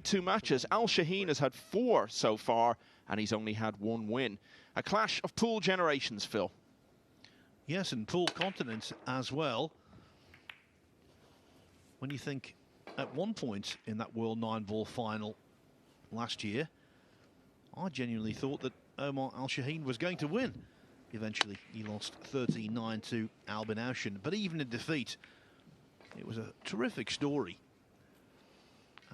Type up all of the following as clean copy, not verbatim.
2 matches. Shaheen has had 4 so far, and he's only had 1 win. A clash of pool generations, Phil. Yes, and pool continents as well. When you think at one point in that World Nineball final last year, I genuinely thought that Omar Shaheen was going to win. Eventually, he lost 13-9 to Ouschan, but even in defeat, it was a terrific story.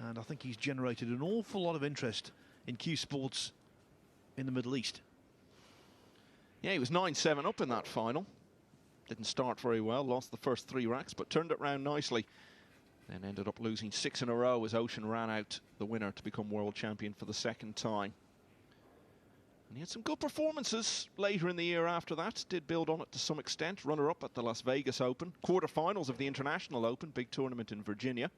And I think he's generated an awful lot of interest in Q Sports in the Middle East. Yeah, he was 9-7 up in that final. Didn't start very well, lost the first 3 racks, but turned it round nicely. Then ended up losing 6 in a row as Ouschan ran out the winner to become world champion for the 2nd time. And he had some good performances later in the year after that. Did build on it to some extent. Runner-up at the Las Vegas Open. Quarter-finals of the International Open, big tournament in Virginia.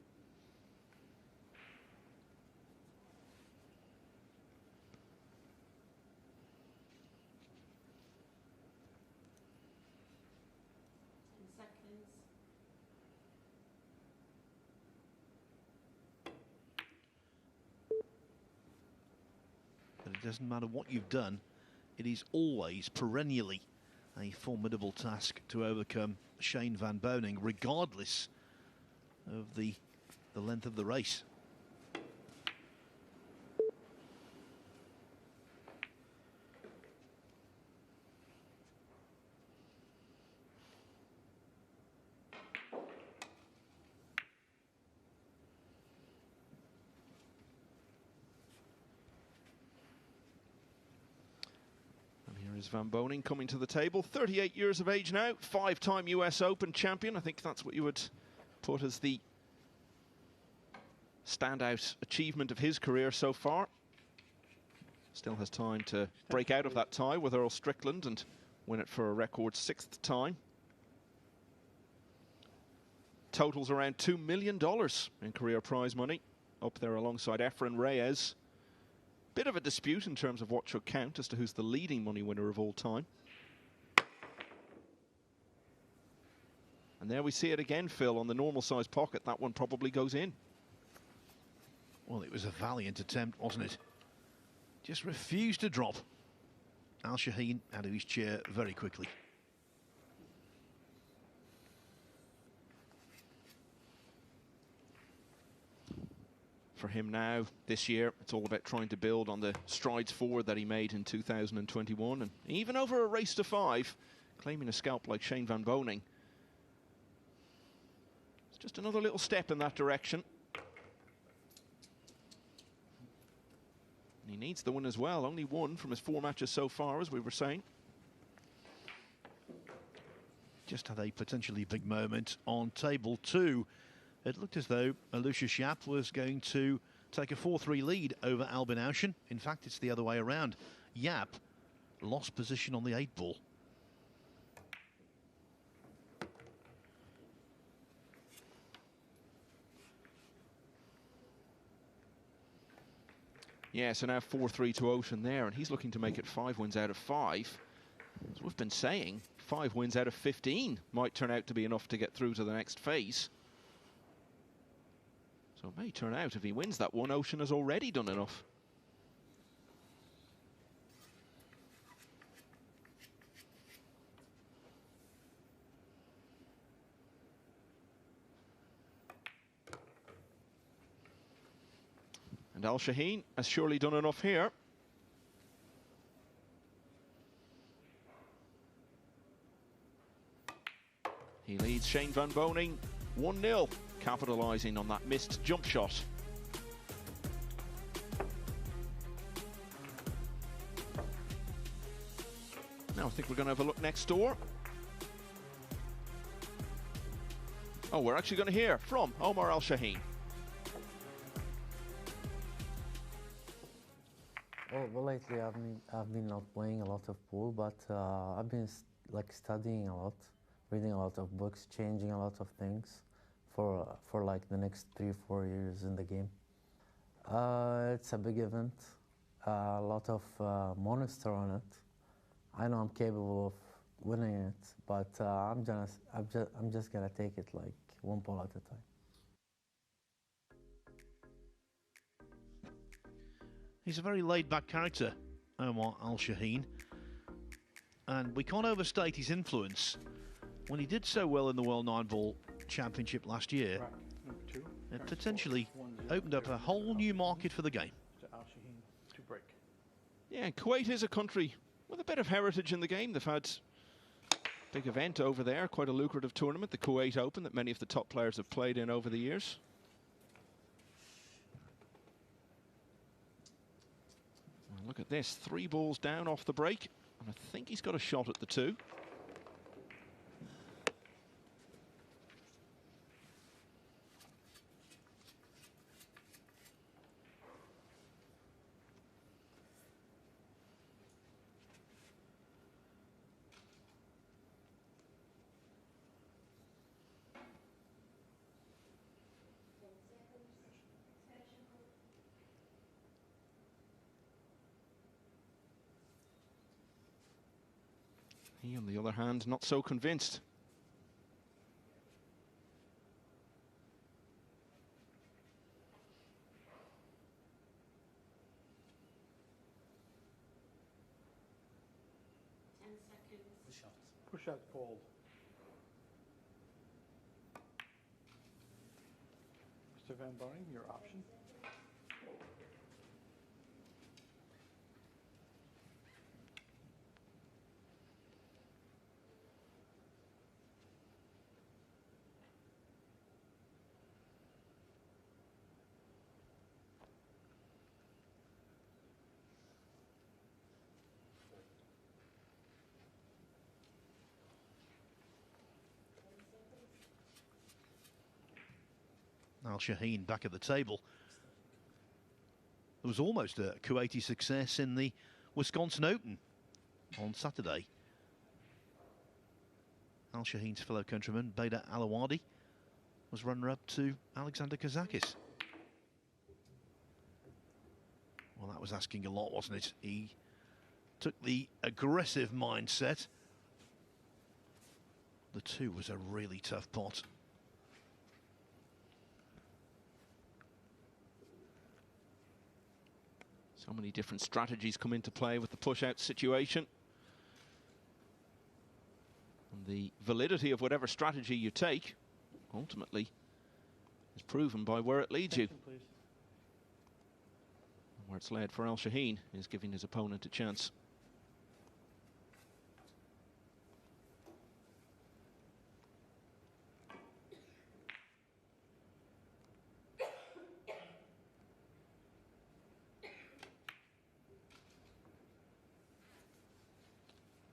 It doesn't matter what you've done, it is always perennially a formidable task to overcome Shane van Boening, regardless of the length of the race. Is Van Boening coming to the table, 38 years of age now, 5-time US Open champion. I think that's what you would put as the standout achievement of his career so far. Still has time to break out of that tie with Earl Strickland and win it for a record 6th time. Totals around $2 million in career prize money, up there alongside Efren Reyes. Bit of a dispute in terms of what should count as to who's the leading money winner of all time. And there we see it again, Phil, on the normal size pocket. That one probably goes in. Well, it was a valiant attempt, wasn't it? Just refused to drop. Shaheen out of his chair very quickly. For him now, this year, it's all about trying to build on the strides forward that he made in 2021. And even over a race to 5, claiming a scalp like Shane van Boening. It's just another little step in that direction. And he needs the win as well. Only 1 from his 4 matches so far, as we were saying. Just had a potentially big moment on table 2. It looked as though Ouschan was going to take a 4-3 lead over Ouschan. In fact, it's the other way around. Yap lost position on the 8 ball. Yeah, so now 4-3 to Ouschan there, and he's looking to make it 5 wins out of 5. As we've been saying, 5 wins out of 15 might turn out to be enough to get through to the next phase. So it may turn out if he wins that one, Ouschan has already done enough. And Shaheen has surely done enough here. He leads Shane van Boening 1-0. Capitalising on that missed jump shot. Now I think we're going to have a look next door. Oh, we're actually going to hear from Omar Shaheen. Well, lately I've been not playing a lot of pool, but I've been studying a lot, reading a lot of books, changing a lot of things for like the next 3-4 years in the game. It's a big event, a lot of monster on it. I know I'm capable of winning it, but I'm just gonna take it like 1 ball at a time. He's a very laid-back character, Omar Al-Shaheen. And we can't overstate his influence. When he did so well in the World Nineball Championship last year, it potentially opened up a whole new market for the game. Yeah, and Kuwait is a country with a bit of heritage in the game. They've had a big event over there, quite a lucrative tournament, the Kuwait Open, that many of the top players have played in over the years. Well, look at this, 3 balls down off the break, and I think he's got a shot at the 2. He, on the other hand, not so convinced. Push out called. Mr. Van Boening, your option. Al-Shaheen back at the table. There was almost a Kuwaiti success in the Wisconsin Open on Saturday. Al-Shaheen's fellow countryman, Bader Alawadi, was runner-up to Alexander Kazakis. Well, that was asking a lot, wasn't it? He took the aggressive mindset. The 2 was a really tough pot. So many different strategies come into play with the push-out situation. And the validity of whatever strategy you take, ultimately, is proven by where it leads you. Where it's led for Al-Shaheen is giving his opponent a chance.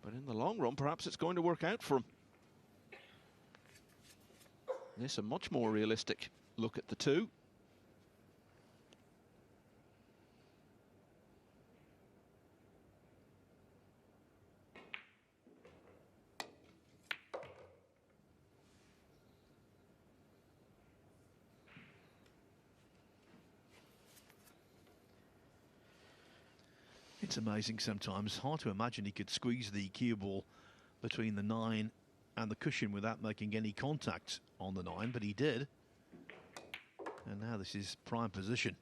But in the long run, perhaps it's going to work out for him. This a much more realistic look at the 2. It's amazing sometimes. Hard to imagine he could squeeze the cue ball between the 9 and the cushion without making any contact on the 9, but he did. And now this is prime position.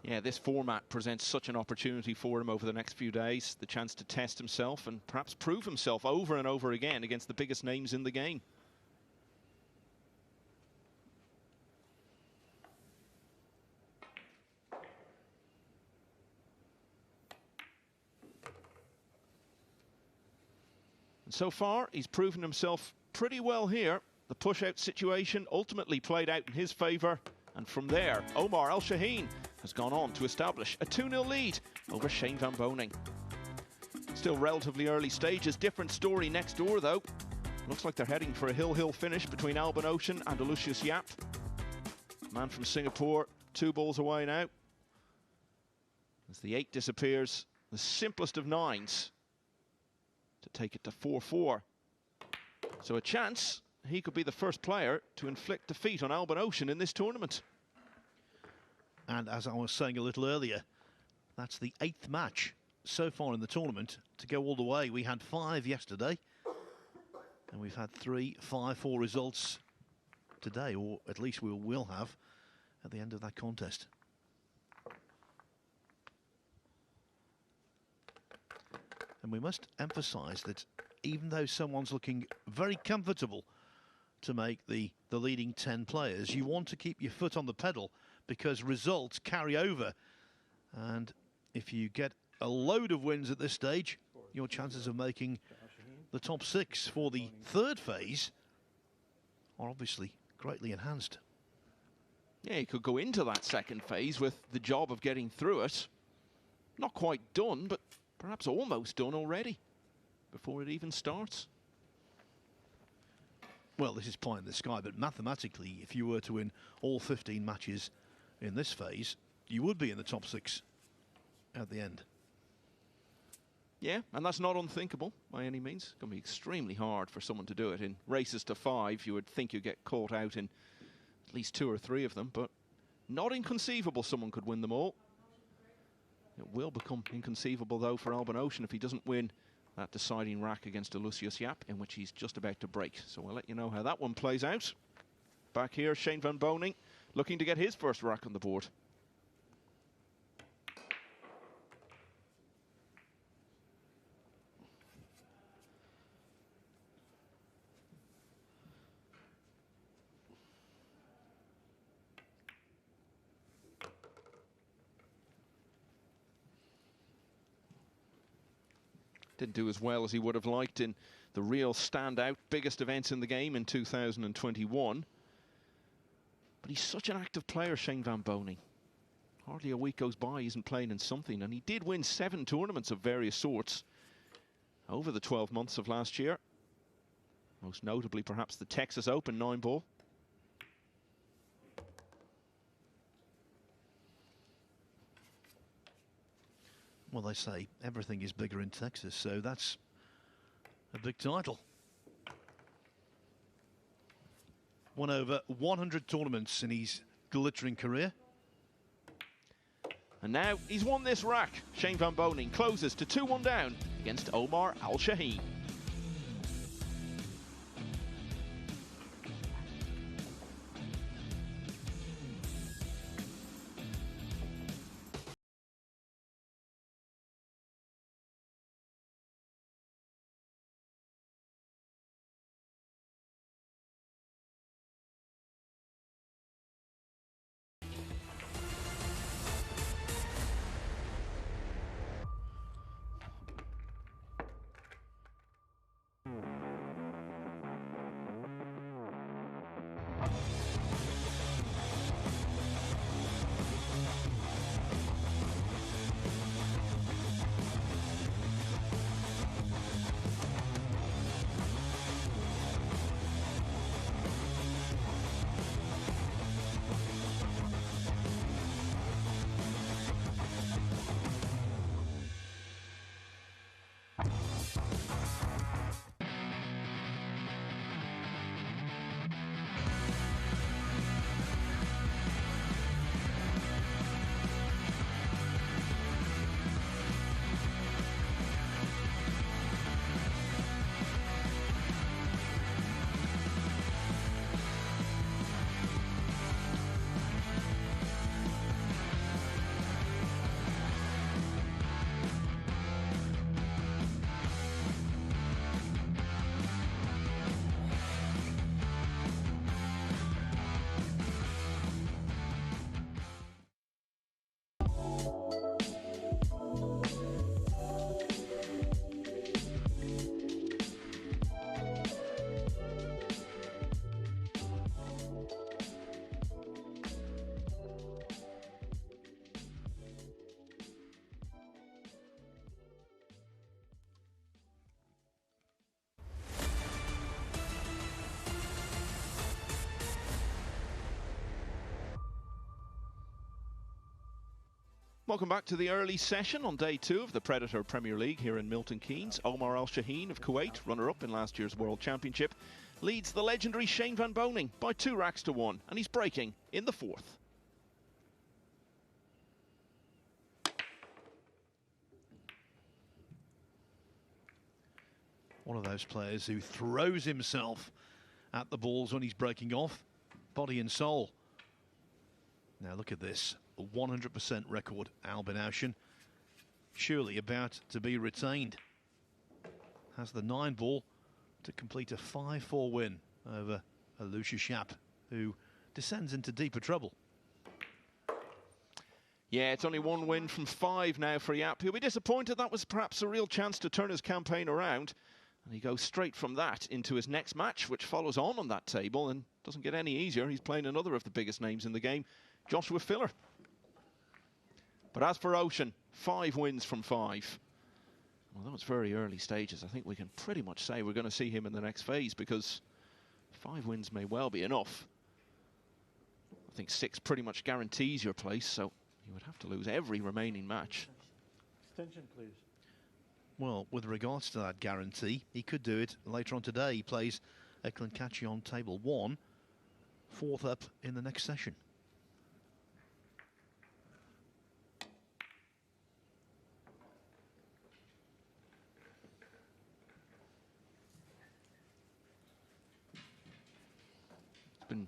Yeah, this format presents such an opportunity for him over the next few days. The chance to test himself and perhaps prove himself over and over again against the biggest names in the game. And so far, he's proven himself pretty well here. The push-out situation ultimately played out in his favour. And from there, Omar Al-Shaheen has gone on to establish a 2-0 lead over Shaheen Van Boening. Still relatively early stages, different story next door though. Looks like they're heading for a hill-hill finish between Albin Ouschan and Aloysius Yap. Man from Singapore, 2 balls away now. As the 8 disappears, the simplest of 9s to take it to 4-4. So a chance he could be the first player to inflict defeat on Albin Ouschan in this tournament. And as I was saying a little earlier, that's the 8th match so far in the tournament to go all the way. We had 5 yesterday, and we've had 3 5-4 results today, or at least we will have at the end of that contest. And we must emphasize that even though someone's looking very comfortable to make the leading 10 players, you want to keep your foot on the pedal because results carry over. And if you get a load of wins at this stage, your chances of making the top 6 for the 3rd phase are obviously greatly enhanced. Yeah, he could go into that 2nd phase with the job of getting through it. Not quite done, but perhaps almost done already before it even starts. Well, this is pie in the sky, but mathematically, if you were to win all 15 matches in this phase, you would be in the top 6 at the end. Yeah, and that's not unthinkable by any means. It's going to be extremely hard for someone to do it. In races to 5, you would think you'd get caught out in at least 2 or 3 of them, but not inconceivable someone could win them all. It will become inconceivable, though, for Alban Ouschan if he doesn't win that deciding rack against Lucius Jaap, in which he's just about to break. So we'll let you know how that one plays out. Back here, Shaheen van Boening looking to get his first rack on the board. Didn't do as well as he would have liked in the real standout, biggest events in the game in 2021. But he's such an active player, Shaheen van Boening. Hardly a week goes by he isn't playing in something, and he did win 7 tournaments of various sorts over the 12 months of last year. Most notably, perhaps the Texas Open Nineball. Well, they say everything is bigger in Texas, so that's a big title. Won over 100 tournaments in his glittering career. And now he's won this rack. Shaheen van Boening closes to 2-1 down against Omar Al-Shaheen. Welcome back to the early session on day 2 of the Predator Premier League here in Milton Keynes. Omar Al-Shaheen of Kuwait, runner-up in last year's World Championship, leads the legendary Shaheen van Boening by 2 racks to 1, and he's breaking in the 4th. One of those players who throws himself at the balls when he's breaking off, body and soul. Now look at this, a 100% record, Albin Ouschan, surely about to be retained. Has the 9-ball to complete a 5-4 win over Ouschan, who descends into deeper trouble. Yeah, it's only 1 win from 5 now for Yap. He'll be disappointed. That was perhaps a real chance to turn his campaign around. And he goes straight from that into his next match, which follows on that table and doesn't get any easier. He's playing another of the biggest names in the game, Joshua Filler. But as for Ouschan, 5 wins from 5. Well, that was very early stages. I think we can pretty much say we're going to see him in the next phase, because 5 wins may well be enough. I think 6 pretty much guarantees your place, so you would have to lose every remaining match. Extension, please. Well, with regards to that guarantee, he could do it later on today. He plays Eklenkachi on table 1, 4th up in the next session. It's been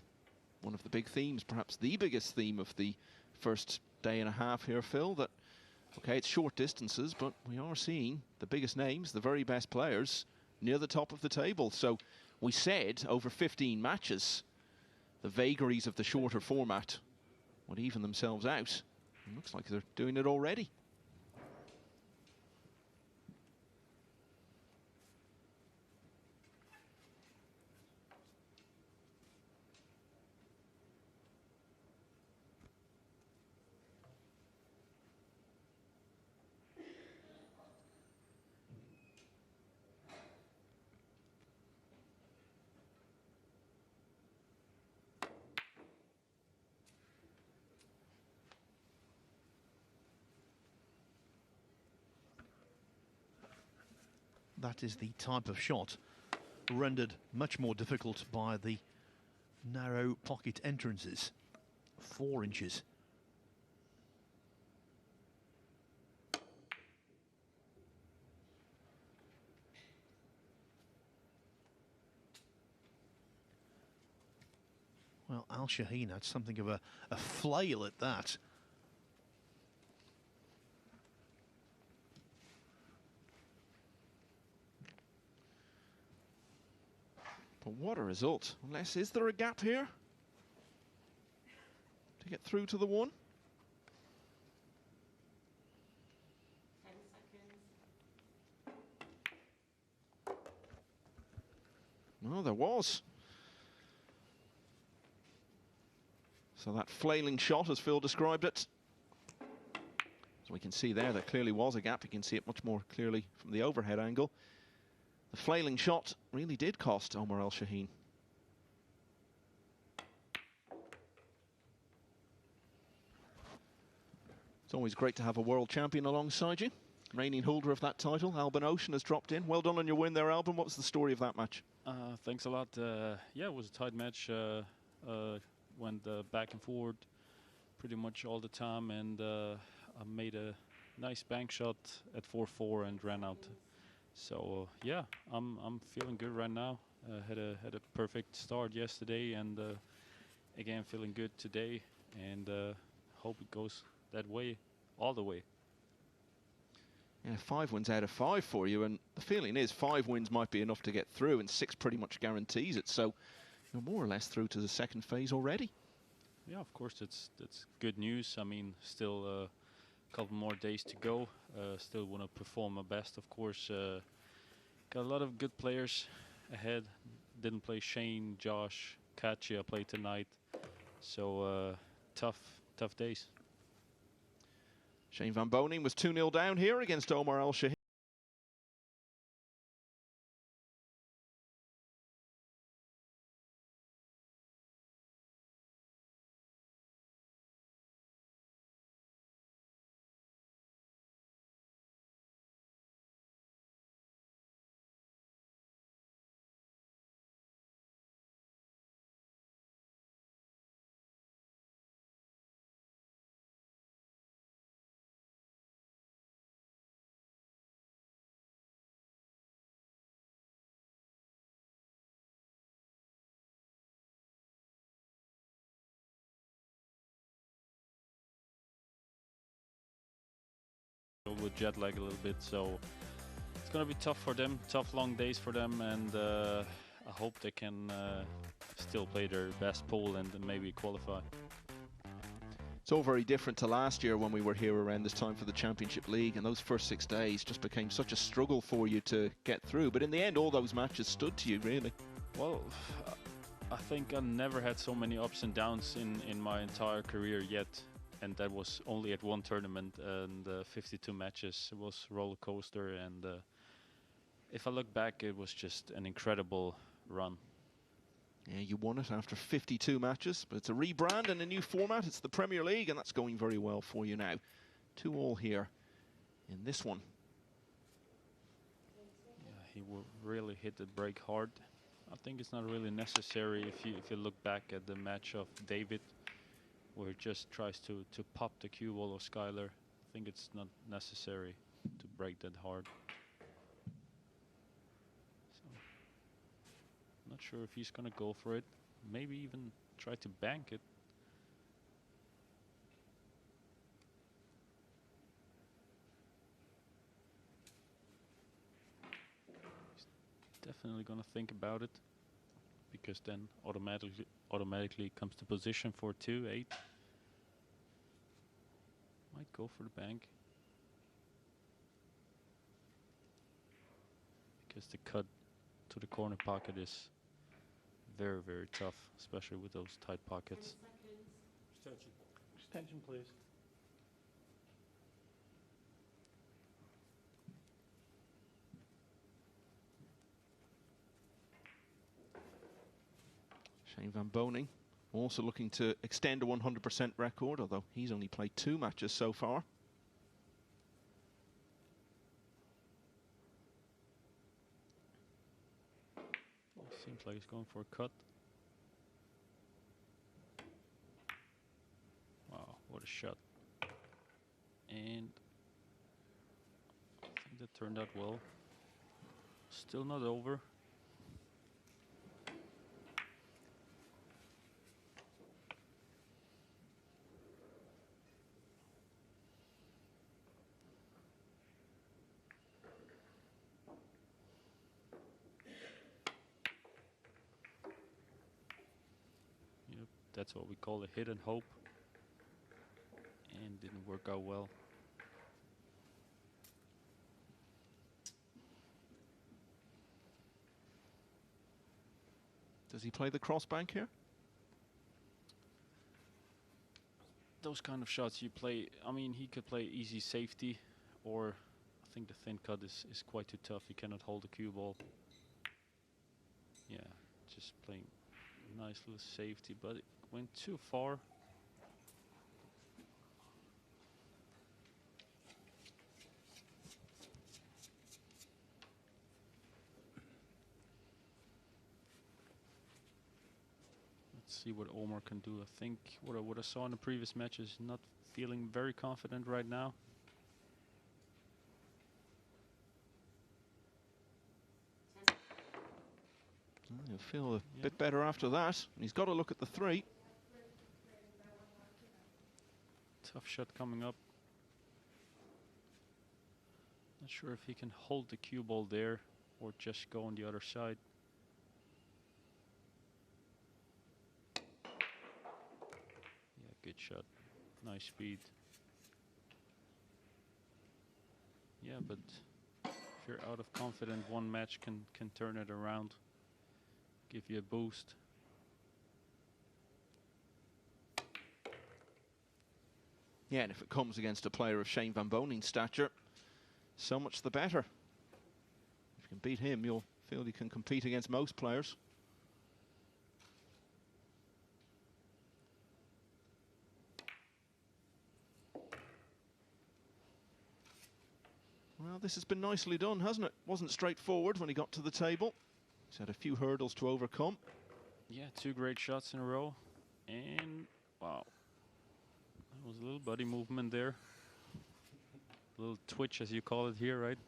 one of the big themes, perhaps the biggest theme of the first day and a half here, Phil, that okay, it's short distances, but we are seeing the biggest names, the very best players, near the top of the table. So we said over 15 matches, the vagaries of the shorter format would even themselves out. It looks like they're doing it already. That is the type of shot rendered much more difficult by the narrow pocket entrances. 4 inches. Well, Shaheen had something of a flail at that. But what a result. Unless, is there a gap here to get through to the 1? 10 seconds. No, there was. So that flailing shot, as Phil described it. As we can see there clearly was a gap. You can see it much more clearly from the overhead angle. The flailing shot really did cost Omar Shaheen. It's always great to have a world champion alongside you. Reigning holder of that title, Albin Ouschan, has dropped in. Well done on your win there, Albin. What was the story of that match? Thanks a lot. Yeah, it was a tight match. Went back and forward pretty much all the time, and I made a nice bank shot at 4-4 and ran out. So yeah, I'm feeling good right now. Had a perfect start yesterday, and again feeling good today, and hope it goes that way all the way. Yeah, 5 wins out of 5 for you, and the feeling is 5 wins might be enough to get through, and 6 pretty much guarantees it. So you're more or less through to the second phase already. Yeah, of course, that's good news. I mean, still a couple more days to go. Still want to perform my best, of course. Got a lot of good players ahead. Didn't play Shane, Josh, Kachi. I played tonight. So tough days. Shane van Boening was 2-0 down here against Omar Shaheen. with jet lag a little bit, so it's gonna be tough for them, tough long days for them, and I hope they can still play their best pool and maybe qualify. It's all very different to last year when we were here around this time for the Championship League, and those first 6 days just became such a struggle for you to get through. But in the end, all those matches stood to you, really. Well, I think I never had so many ups and downs in my entire career yet, and that was only at one tournament and 52 matches. It was roller coaster, and if I look back, it was just an incredible run. Yeah, you won it after 52 matches, but it's a rebrand and a new format. It's the Premier League, and that's going very well for you now. 2-2 here in this one. Yeah, he will really hit the break hard. I think it's not really necessary if you look back at the match of David, where he just tries to pop the cue ball of Skylar. I think it's not necessary to break that hard. Not sure if he's gonna go for it. Maybe even try to bank it. He's definitely gonna think about it, because then automatically comes the position for 2-8. Might go for the bank, because the cut to the corner pocket is very, very tough, especially with those tight pockets. Extension. Extension, please. Shane van Boening also looking to extend a 100% record, although he's only played 2 matches so far. Seems like he's going for a cut. Wow, what a shot. And I think that turned out well. Still not over. That's what we call a hit and hope, and didn't work out well. Does he play the cross bank here? Those kind of shots you play, I mean, he could play easy safety, or I think the thin cut is quite too tough. He cannot hold the cue ball. Yeah, just playing nice little safety, but it went too far. Let's see what Omar can do. I think what I saw in the previous match is not feeling very confident right now. He'll feel a bit better after that. He's got to look at the 3. Tough shot coming up. Not sure if he can hold the cue ball there or just go on the other side. Yeah, good shot. Nice speed. Yeah, but if you're out of confidence, one match can turn it around. Give you a boost. Yeah, and if it comes against a player of Shane van Boning's stature, so much the better. If you can beat him, you'll feel you can compete against most players. Well, this has been nicely done, hasn't it? Wasn't straightforward when he got to the table. He's had a few hurdles to overcome. Yeah, 2 great shots in a row. And, wow. That was a little body movement there. A little twitch, as you call it here, right?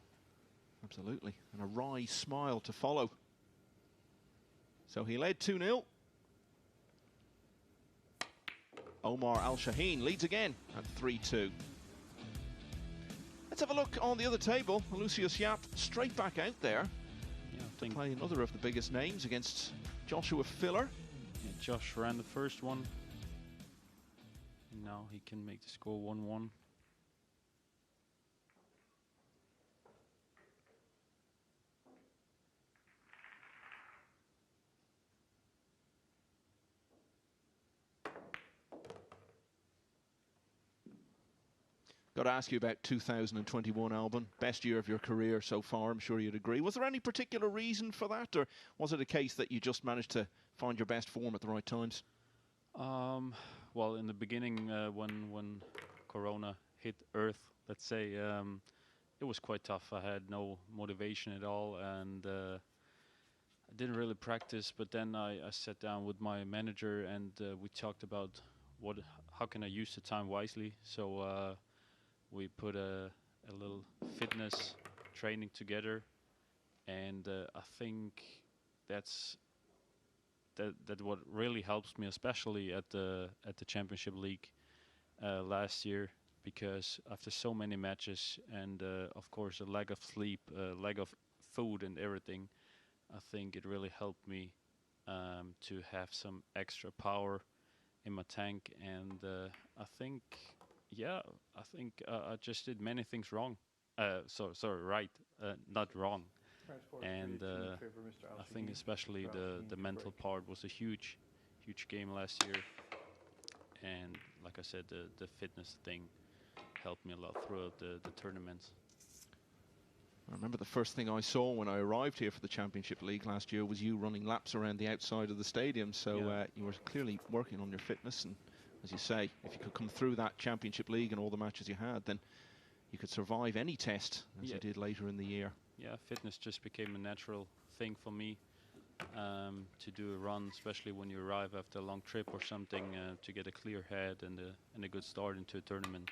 Absolutely. And a wry smile to follow. So he led 2-0. Omar Al Shaheen leads again at 3-2. Let's have a look on the other table. Lucius Yap straight back out there. Yeah, I To think play another of the biggest names against Joshua Filler. yeah, Josh ran the first one. Now he can make the score 1-1. Got to ask you about 2021, Alban. Best year of your career so far, I'm sure you'd agree. Was there any particular reason for that, or was it a case that you just managed to find your best form at the right times? Well, in the beginning, when Corona hit Earth, let's say, it was quite tough. I had no motivation at all, and I didn't really practice. But then I sat down with my manager, and we talked about how can I use the time wisely. So we put a little fitness training together, and I think that's what really helps me, especially at the Championship League last year, because after so many matches and of course a lack of sleep, lack of food and everything, I think it really helped me to have some extra power in my tank, and I think I just did many things wrong. Sorry, right, not wrong. And I think especially the mental part was a huge game last year. And like I said, the fitness thing helped me a lot throughout the tournaments. I remember the first thing I saw when I arrived here for the Championship League last year was you running laps around the outside of the stadium. So you were clearly working on your fitness, and as you say, if you could come through that Championship League and all the matches you had, then you could survive any test, as you did later in the year. Yeah, fitness just became a natural thing for me to do a run, especially when you arrive after a long trip or something, to get a clear head and a good start into a tournament.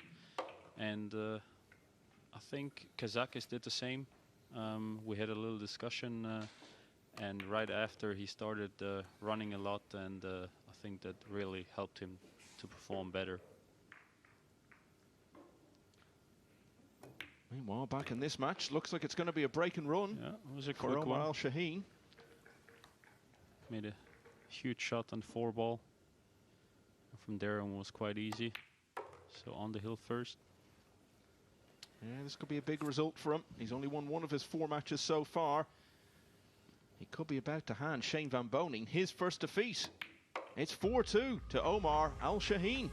And I think Kazakis did the same. We had a little discussion, and right after he started running a lot, and I think that really helped him to perform better. Meanwhile, back in this match, looks like it's going to be a break and run. Yeah, it was a for quick Omar one. Shaheen. Made a huge shot on 4-ball. From there on was quite easy. So on the hill first. Yeah, this could be a big result for him. He's only won one of his 4 matches so far. He could be about to hand Shane van Boening his first defeat. It's 4-2 to Omar Al Shaheen.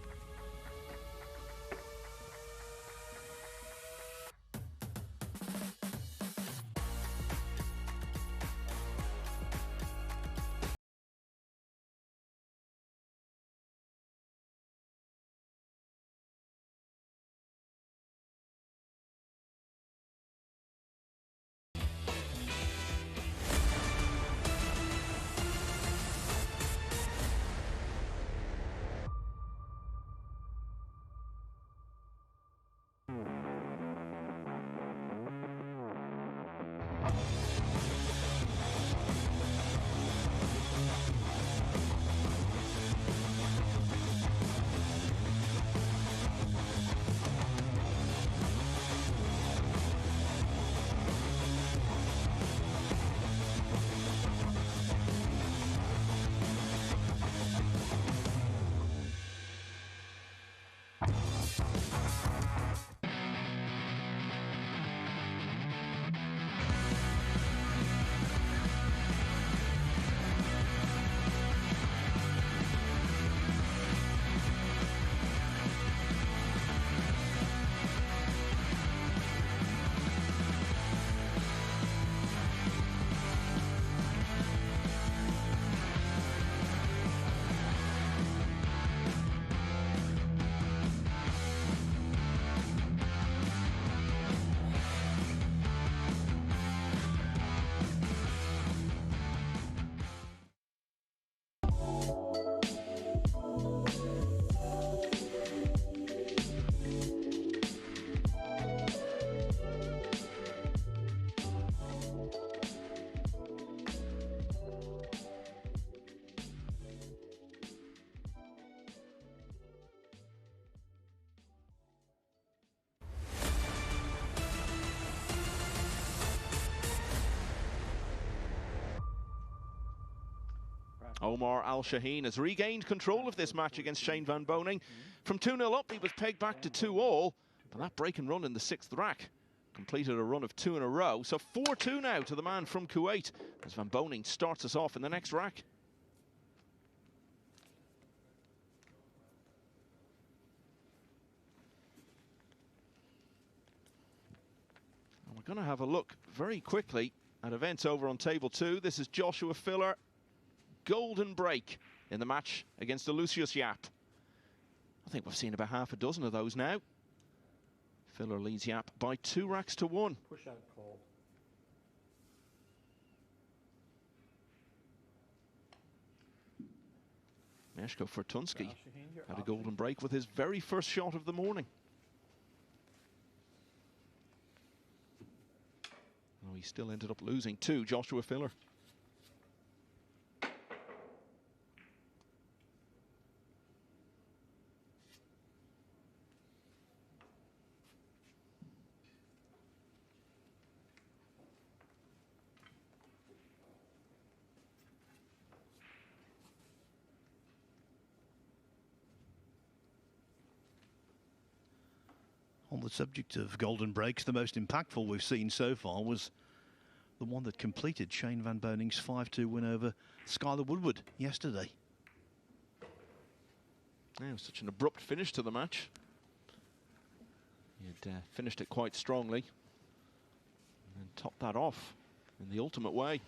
Omar Shaheen has regained control of this match against Shane van Boening. From 2-0 up, he was pegged back to 2-all, but that break and run in the 6th rack completed a run of 2 in a row. So 4-2 now to the man from Kuwait as van Boening starts us off in the next rack. And we're going to have a look very quickly at events over on table 2. This is Joshua Filler, golden break in the match against Lucius Yap. I think we've seen about half a dozen of those now. Filler leads Yap by 2 racks to 1. Push out call. Meshko Fortunsky Shaheen, you're had a up. golden break with his very first shot of the morning. Oh, he still ended up losing to Joshua Filler. On the subject of golden breaks, the most impactful we've seen so far was the one that completed Shane van Boning's 5-2 win over Skylar Woodward yesterday. Yeah, it was such an abrupt finish to the match. He had finished it quite strongly and topped that off in the ultimate way.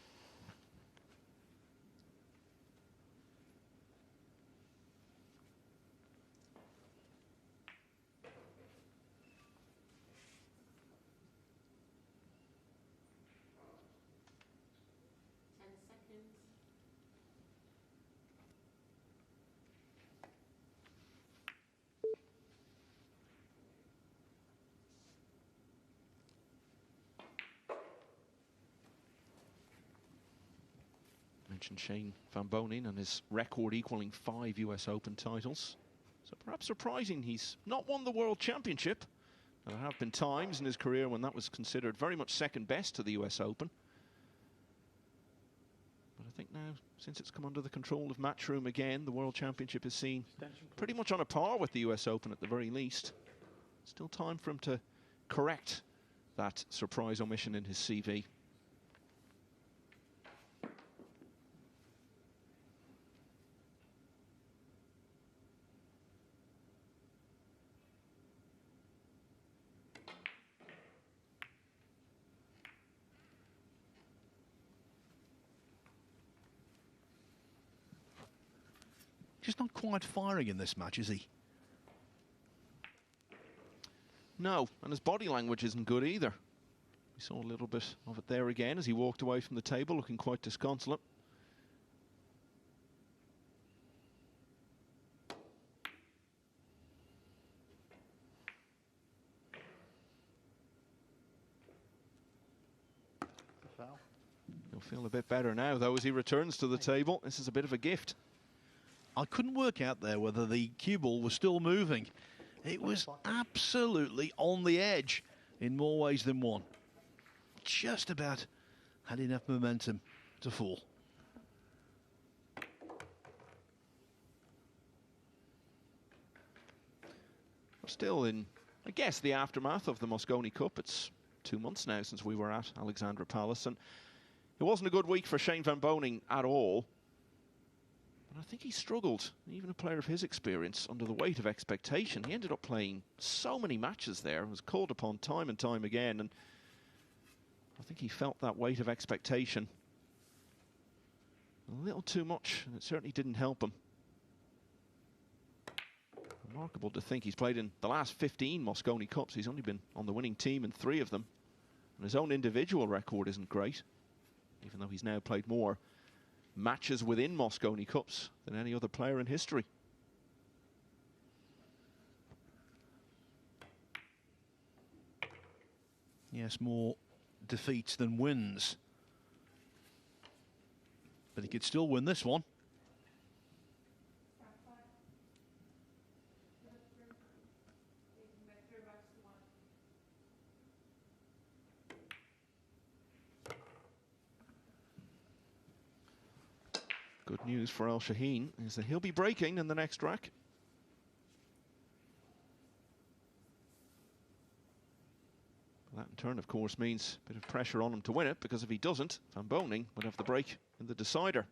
Mentioned Shane van Boening and his record equaling 5 US Open titles. So perhaps surprising he's not won the World Championship. There have been times in his career when that was considered very much second best to the US Open. But I think now, since it's come under the control of Matchroom again, the World Championship is seen pretty much on a par with the US Open at the very least. Still time for him to correct that surprise omission in his CV. Just not quite firing in this match, is he? No, and his body language isn't good either. We saw a little bit of it there again as he walked away from the table looking quite disconsolate. Foul. He'll feel a bit better now, though, as he returns to the table. This is a bit of a gift. I couldn't work out there whether the cue ball was still moving. It was absolutely on the edge in more ways than one. Just about had enough momentum to fall. Still in, I guess, the aftermath of the Mosconi Cup. It's 2 months now since we were at Alexandra Palace, and it wasn't a good week for Shane van Boening at all. But I think he struggled, even a player of his experience, under the weight of expectation. He ended up playing so many matches there, was called upon time and time again, and I think he felt that weight of expectation a little too much, and it certainly didn't help him. Remarkable to think he's played in the last 15 Mosconi Cups. He's only been on the winning team in 3 of them, and his own individual record isn't great, even though he's now played more matches within Mosconi Cups than any other player in history. Yes, more defeats than wins. But he could still win this one. Good news for Al Shaheen is that he'll be breaking in the next rack. That in turn, of course, means a bit of pressure on him to win it, because if he doesn't, Van Boening would have the break in the decider.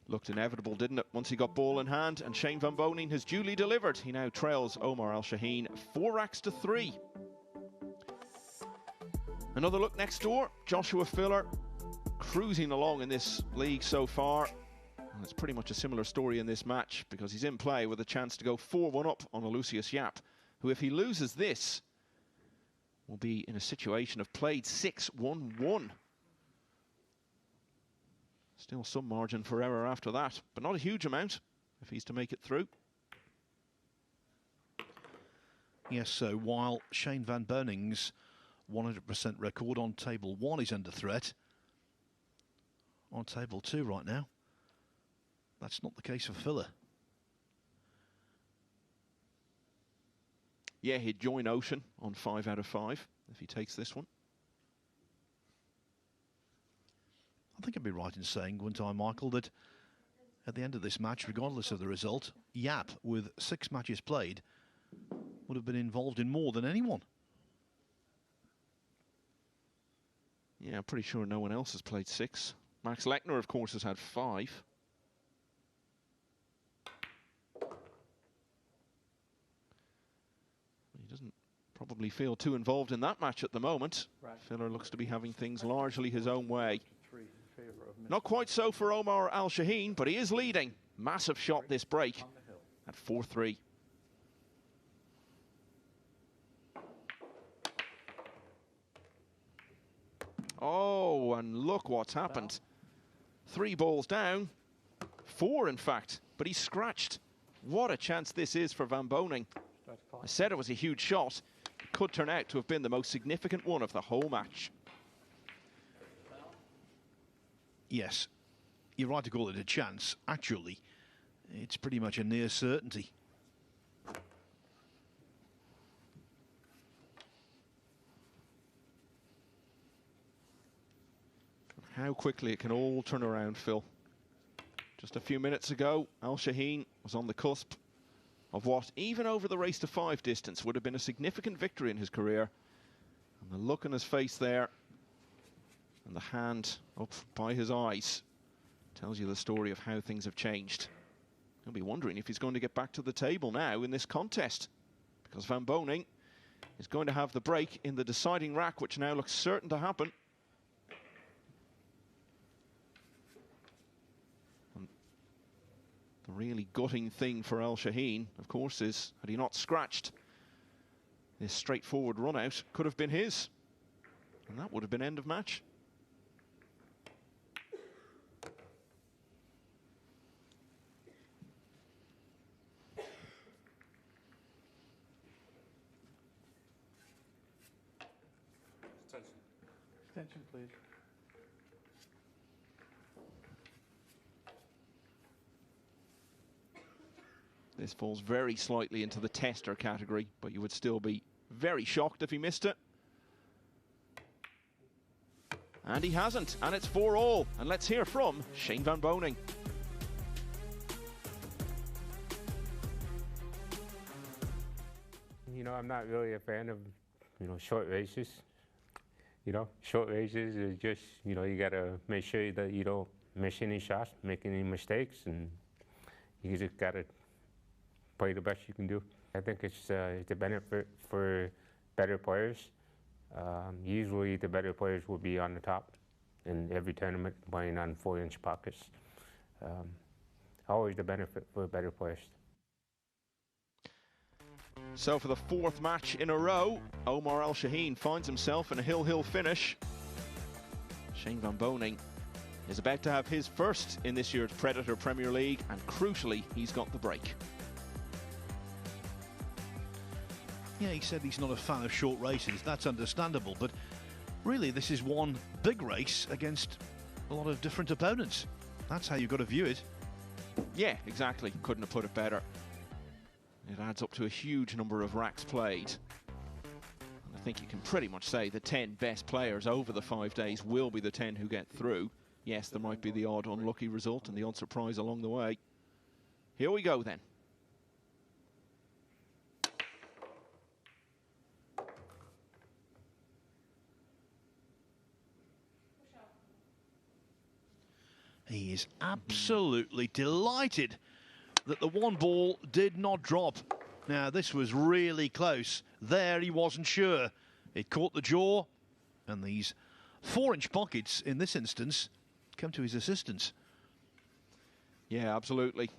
Looked inevitable, didn't it, once he got ball in hand, and Shane Van Boening has duly delivered. He now trails Omar Al Shaheen 4 racks to 3. Another look next door, Joshua Filler cruising along in this league so far. And it's pretty much a similar story in this match, because he's in play with a chance to go 4-1 up on Aloysius Yap, who, if he loses this, will be in a situation of played 6-1-1. Still some margin for error after that, but not a huge amount if he's to make it through. Yes, so while Shane Van Boening's 100% record on table 1 is under threat, on table 2 right now, that's not the case for Filler. Yeah, he'd join Ouschan on 5 out of 5 if he takes this one. I think I'd be right in saying, wouldn't I, Michael, that at the end of this match, regardless of the result, Yap, with 6 matches played, would have been involved in more than anyone. Yeah, I'm pretty sure no one else has played 6. Max Lechner, of course, has had 5. He doesn't probably feel too involved in that match at the moment. Right. Filler looks to be having things largely his own way. Not quite so for Omar Al Shaheen, but he is leading. Massive shot this break at 4-3. Oh, and look what's happened. 3 balls down. 4, in fact, but he's scratched. What a chance this is for Van Boening. I said it was a huge shot. It could turn out to have been the most significant one of the whole match. Yes, you're right to call it a chance. Actually, it's pretty much a near certainty. How quickly it can all turn around, Phil. Just a few minutes ago, Al Shaheen was on the cusp of what, even over the race to 5 distance, would have been a significant victory in his career. And the look on his face there, and the hand up by his eyes, tells you the story of how things have changed. He'll be wondering if he's going to get back to the table now in this contest, because Van Boening is going to have the break in the deciding rack, which now looks certain to happen. And the really gutting thing for Al Shaheen, of course, is had he not scratched, this straightforward run out could have been his, and that would have been end of match. Attention, please. This falls very slightly into the tester category, but you would still be very shocked if he missed it. And he hasn't, and it's 4-all. And let's hear from Shane Van Boening. You know, I'm not really a fan of, short races. Short races is just, you got to make sure that you don't miss any shots, make any mistakes, and you just got to play the best you can do. I think it's a benefit for better players. Usually the better players will be on the top in every tournament, playing on 4-inch pockets. Always the benefit for better players. So for the 4th match in a row, Omar Al Shaheen finds himself in a hill-hill finish. Shane Van Boening is about to have his first in this year's Predator Premier League, and crucially, he's got the break. Yeah, he said he's not a fan of short races. That's understandable, but really this is one big race against a lot of different opponents. That's how you've got to view it. Yeah, exactly. Couldn't have put it better. It adds up to a huge number of racks played. And I think you can pretty much say the 10 best players over the 5 days will be the 10 who get through. Yes, there might be the odd unlucky result and the odd surprise along the way. Here we go then. He is absolutely delighted that the one ball did not drop. Now, this was really close. There, he wasn't sure. It caught the jaw, and these 4-inch pockets, in this instance, come to his assistance. Yeah, absolutely.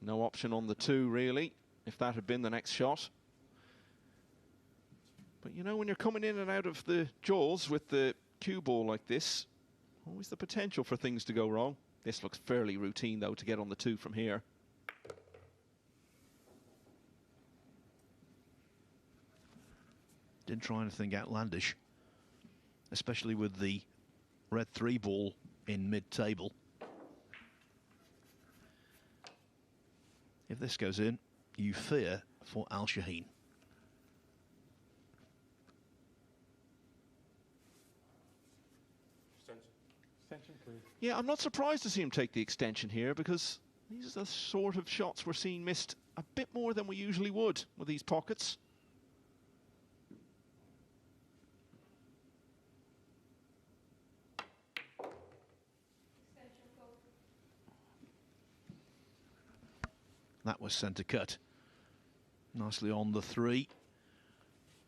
No option on the 2, really, if that had been the next shot. But, you know, when you're coming in and out of the jaws with the cue ball like this, always the potential for things to go wrong. This looks fairly routine, though, to get on the 2 from here. Didn't try anything outlandish, especially with the red 3 ball in mid-table. If this goes in, you fear for Shaheen. Extension, please. Yeah, I'm not surprised to see him take the extension here, because these are the sort of shots we're seeing missed a bit more than we usually would with these pockets. That was centre cut. Nicely on the 3.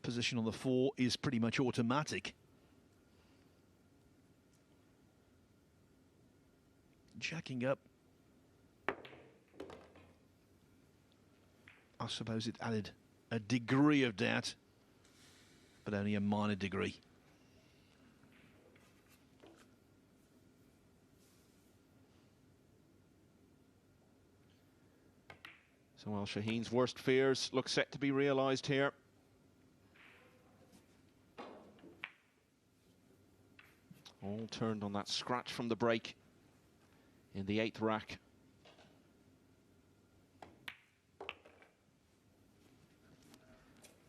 Position on the 4 is pretty much automatic. Jacking up. I suppose it added a degree of doubt, but only a minor degree. So, well, Shaheen's worst fears look set to be realised here. All turned on that scratch from the break in the 8th rack.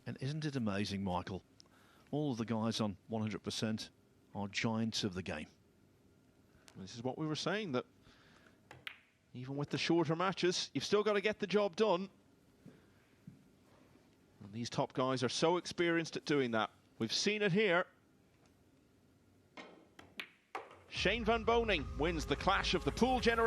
And isn't it amazing, Michael? All of the guys on 100% are giants of the game. This is what we were saying, that even with the shorter matches, you've still got to get the job done. And these top guys are so experienced at doing that. We've seen it here. Shane van Boening wins the Clash of the Pool Generation.